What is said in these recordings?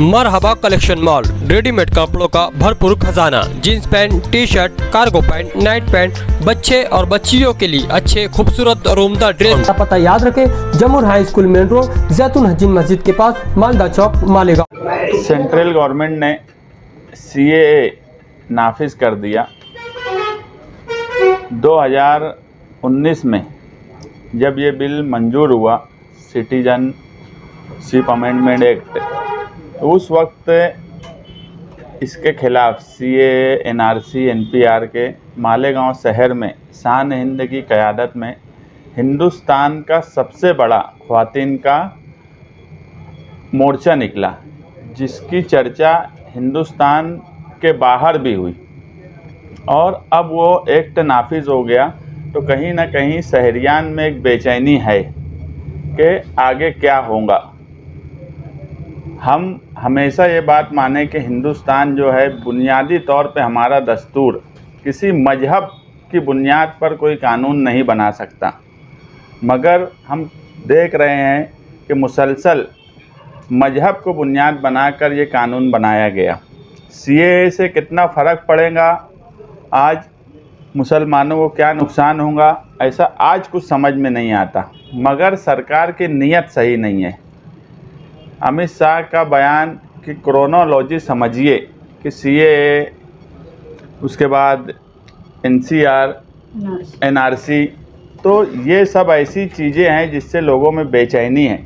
मरहबा collection mall, readymade कपड़ों का भरपूर खजाना, jeans pant, T shirt, cargo pant, night pant, बच्चे और बच्चियों के लिए अच्छे खूबसूरत और उम्दा ड्रेस। पता याद रखें, जमुर हाई स्कूल मेन रोड, जैतून हजीन मस्जिद के पास, मालदा चौक, मालेगांव। सेंट्रल गवर्नमेंट ने CAA नाफिज कर दिया। 2019 में जब ये बिल मंजूर हुआ, सिटीजनशिप अमेंडमेंट एक्ट, उस वक्त इसके खिलाफ CAA, NRC, NPR के मालेगांव शहर में शान हिंद की क़यादत में हिंदुस्तान का सबसे बड़ा ख़वातीन का मोर्चा निकला, जिसकी चर्चा हिंदुस्तान के बाहर भी हुई। और अब वो एक्ट नाफिज हो गया तो कहीं ना कहीं शहरियान में एक बेचैनी है कि आगे क्या होगा। हम हमेशा ये बात माने कि हिंदुस्तान जो है, बुनियादी तौर पे हमारा दस्तूर किसी मजहब की बुनियाद पर कोई कानून नहीं बना सकता, मगर हम देख रहे हैं कि मुसलसल मजहब को बुनियाद बनाकर ये कानून बनाया गया। CAA से कितना फ़र्क पड़ेगा, आज मुसलमानों को क्या नुकसान होगा, ऐसा आज कुछ समझ में नहीं आता। मगर सरकार की नीयत सही नहीं है। अमित शाह का बयान कि क्रोनोलॉजी समझिए कि CAA, उसके बाद NCR, NRC, तो ये सब ऐसी चीज़ें हैं जिससे लोगों में बेचैनी है।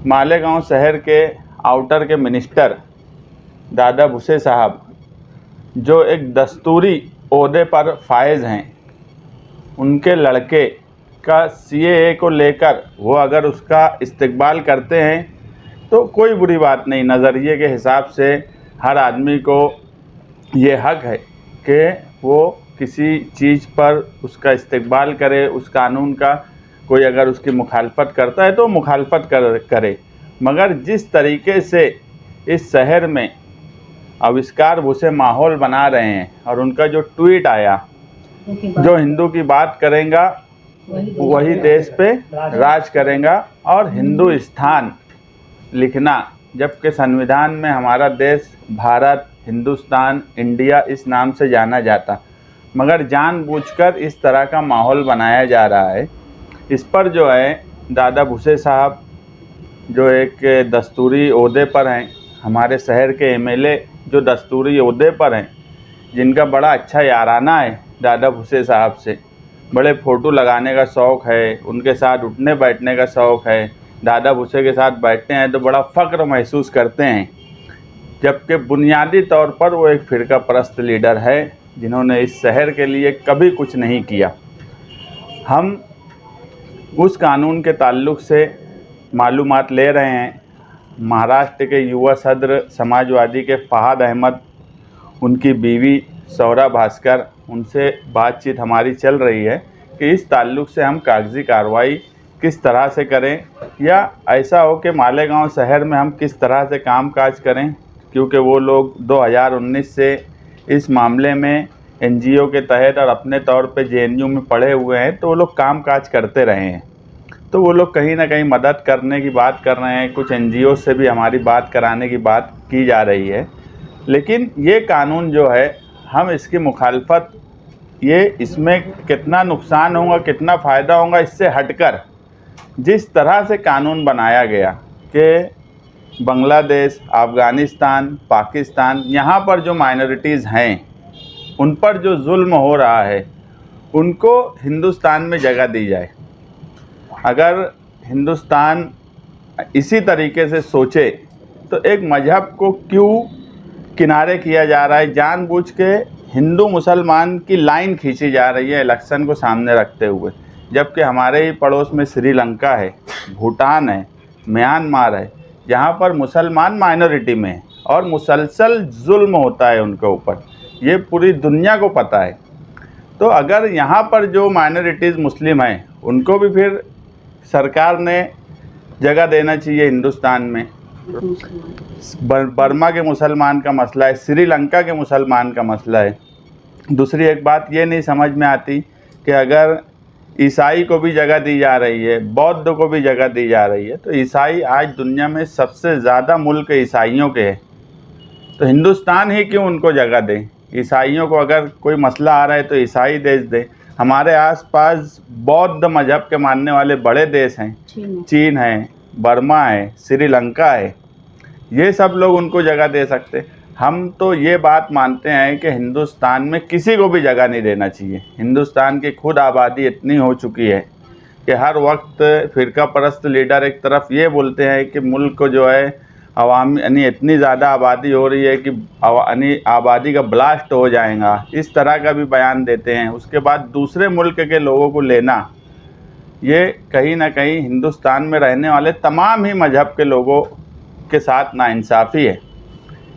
मालेगांव शहर के आउटर के मिनिस्टर दादा भुसे साहब, जो एक दस्तूरी ओहदे पर फायज़ हैं, उनके लड़के का CAA को लेकर वो अगर उसका इस्तकबाल करते हैं तो कोई बुरी बात नहीं। नज़रिए के हिसाब से हर आदमी को ये हक़ है कि वो किसी चीज़ पर उसका इस्तकबाल करे, उस कानून का। कोई अगर उसकी मुखालफत करता है तो मुखालफत करे, मगर जिस तरीके से इस शहर में आविष्कार भूसे माहौल बना रहे हैं, और उनका जो ट्वीट आया, जो हिंदू की बात करेगा वही देश पे राज करेगा, और हिंदुस्तान लिखना, जबकि संविधान में हमारा देश भारत, हिंदुस्तान, इंडिया इस नाम से जाना जाता, मगर जानबूझकर इस तरह का माहौल बनाया जा रहा है। इस पर जो है दादा भुसे साहब, जो एक दस्तूरी ओहदे पर हैं, हमारे शहर के MLA जो दस्तूरी ओहदे पर हैं, जिनका बड़ा अच्छा याराना है दादा भुसे साहब से, बड़े फ़ोटो लगाने का शौक़ है, उनके साथ उठने बैठने का शौक़ है। दादा भुसे के साथ बैठते हैं तो बड़ा फ़ख्र महसूस करते हैं, जबकि बुनियादी तौर पर वो एक फ़िरका परस्त लीडर है जिन्होंने इस शहर के लिए कभी कुछ नहीं किया। हम उस कानून के ताल्लुक़ से मालूमात ले रहे हैं। महाराष्ट्र के युवा सदर समाजवादी के फ़हाद अहमद, उनकी बीवी सौरा भास्कर, उनसे बातचीत हमारी चल रही है कि इस ताल्लुक़ से हम कागज़ी कार्रवाई किस तरह से करें, या ऐसा हो कि मालेगांव शहर में हम किस तरह से कामकाज करें, क्योंकि वो लोग 2019 से इस मामले में NGO के तहत और अपने तौर पे JNU में पढ़े हुए हैं, तो वो लोग कामकाज करते रहे हैं। तो वो लोग कहीं ना कहीं मदद करने की बात कर रहे हैं। कुछ NGO से भी हमारी बात कराने की बात की जा रही है। लेकिन ये कानून जो है, हम इसकी मुखालफत, ये इसमें कितना नुकसान होगा, कितना फ़ायदा होगा, इससे हटकर जिस तरह से कानून बनाया गया कि बांग्लादेश, अफ़गानिस्तान, पाकिस्तान, यहाँ पर जो माइनॉरिटीज़ हैं, उन पर जो जुल्म हो रहा है, उनको हिंदुस्तान में जगह दी जाए। अगर हिंदुस्तान इसी तरीके से सोचे तो एक मज़हब को क्यों किनारे किया जा रहा है, जानबूझ के हिंदू मुसलमान की लाइन खींची जा रही है इलेक्शन को सामने रखते हुए, जबकि हमारे ही पड़ोस में श्रीलंका है, भूटान है, म्यांमार है, जहाँ पर मुसलमान माइनॉरिटी में है और मुसलसल जुल्म होता है उनके ऊपर। ये पूरी दुनिया को पता है। तो अगर यहाँ पर जो माइनॉरिटीज़ मुस्लिम हैं, उनको भी फिर सरकार ने जगह देना चाहिए हिंदुस्तान में। बर्मा के मुसलमान का मसला है, श्रीलंका के मुसलमान का मसला है। दूसरी एक बात ये नहीं समझ में आती कि अगर ईसाई को भी जगह दी जा रही है, बौद्ध को भी जगह दी जा रही है। तो ईसाई आज दुनिया में सबसे ज़्यादा मुल्क ईसाइयों के हैं, तो हिंदुस्तान ही क्यों उनको जगह दे। ईसाइयों को अगर कोई मसला आ रहा है तो ईसाई देश दे। हमारे आसपास बौद्ध मज़हब के मानने वाले बड़े देश हैं, चीन है, बर्मा है, श्रीलंका है, ये सब लोग उनको जगह दे सकते। हम तो ये बात मानते हैं कि हिंदुस्तान में किसी को भी जगह नहीं देना चाहिए। हिंदुस्तान की खुद आबादी इतनी हो चुकी है कि हर वक्त फ़िरका परस्त लीडर एक तरफ ये बोलते हैं कि मुल्क को जो है अवाम यानी इतनी ज़्यादा आबादी हो रही है कि यानी आबादी का ब्लास्ट हो जाएगा, इस तरह का भी बयान देते हैं। उसके बाद दूसरे मुल्क के लोगों को लेना, ये कहीं ना कहीं हिंदुस्तान में रहने वाले तमाम ही मज़हब के लोगों के साथ नाइंसाफ़ी है।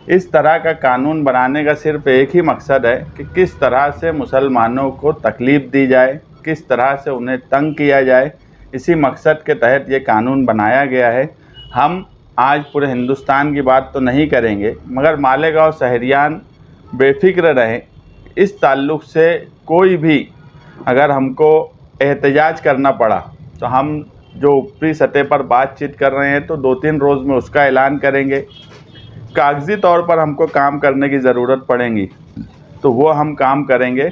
इस तरह का कानून बनाने का सिर्फ एक ही मकसद है कि किस तरह से मुसलमानों को तकलीफ़ दी जाए, किस तरह से उन्हें तंग किया जाए। इसी मकसद के तहत ये कानून बनाया गया है। हम आज पूरे हिंदुस्तान की बात तो नहीं करेंगे, मगर मालेगांव शहरियान बेफिक्र रहें। इस ताल्लुक़ से कोई भी अगर हमको एहतजाज करना पड़ा तो हम जो ऊपरी सतह पर बातचीत कर रहे हैं तो 2-3 रोज़ में उसका ऐलान करेंगे। कागज़ी तौर पर हमको काम करने की ज़रूरत पड़ेगी तो वो हम काम करेंगे।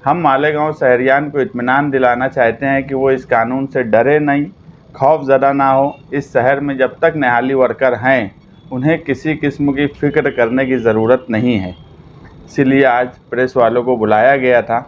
हम मालेगांव शहरियान को इत्मीनान दिलाना चाहते हैं कि वो इस कानून से डरे नहीं, खौफज़दा ना हो। इस शहर में जब तक निहाली वर्कर हैं उन्हें किसी किस्म की फ़िक्र करने की ज़रूरत नहीं है। इसीलिए आज प्रेस वालों को बुलाया गया था।